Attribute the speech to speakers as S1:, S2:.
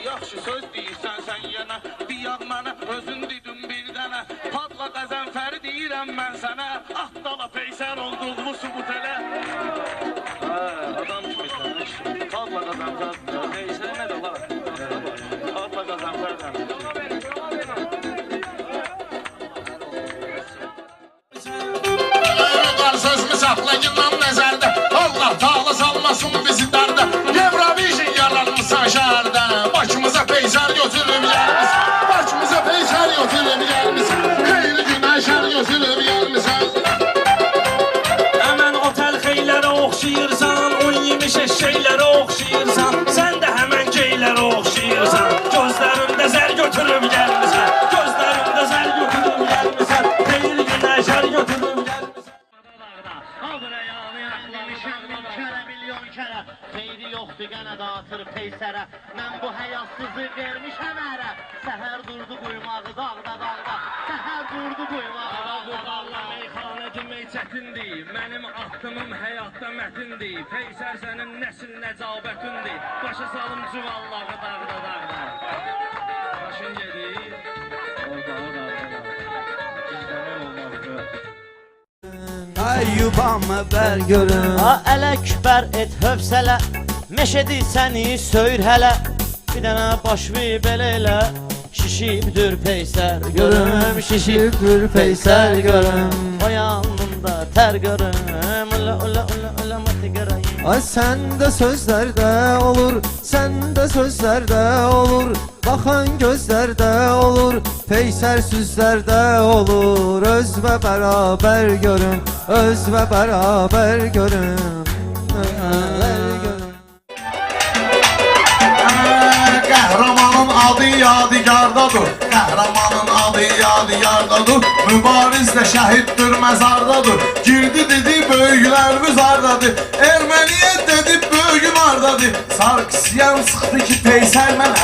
S1: Yaxşı söz deyirsən sən yenə, deyək mənə, özün dedin bir dənə. Padla Qəzənfəri deyirəm mən sənə, Ahdala peysər olduğumu sübut elə. Adam kimisən, Padla Qəzənfər, peysər nə də var? Padla Qəzənfər dəmir. Sözümü saxlayınan nəzərdə, Allah Taala salmasın bizi dərdə. Eurovision yaranmışsan şəhərdə, başımıza peysər götürüb gəlmişsən. Başımıza peysər götürüb gəlmişsən, xeyli günə şər götürüb gəlmişsən.
S2: Həmən otel xeylərə oxşayırsan, on yemiş eşşəklərə oxşayırsan, sən də həmən geylərə oxşayırsan. Gözlərimdə zər götürüb gəlmişsən, gözlərimdə zər götürüb gəlmişsən, xeyli günə şər götürüb gəlmişsən.
S3: Xeyri yoxdur qənə dağıtır peysərə. Mən bu həyatsızı vermişəm ərə. Səhər durdu quymağı dağda dağda. Səhər durdu quymağı dağda dağda.
S2: Meyxanə demək çətindir, mənim addımım həyatda mətindir. Peysər sənin nəsil nəcabətindir, başa salım cüvallağı dağda dağda. Başın gedir, orada İzləmək olmazdı.
S4: Ayyubamı bər görün.
S3: Ələkbər et hövsələ, meşədi səni söyür hələ. Bir dənə başvi belə elə, şişibdir peysər görüm,
S4: Şişibdir peysər görüm.
S3: O yanımda tər görüm, ula ula ula ula mati görəyim.
S4: Ay səndə sözlərdə olur, səndə sözlərdə olur. Baxan gözlərdə olur, peysər süzlərdə olur. Öz və bərabər görün, öz və bərabər görün.
S1: Qəhrəmanın adı yadigardadır, qəhrəmanın adı yadigardadır. Mübarizlə şəhiddir məzardadır, girdi dedi böyüklərimiz hardadır. Erməniyə dedi böyüyün hardadır. Sarkisyan sıxdı ki peysər mənə.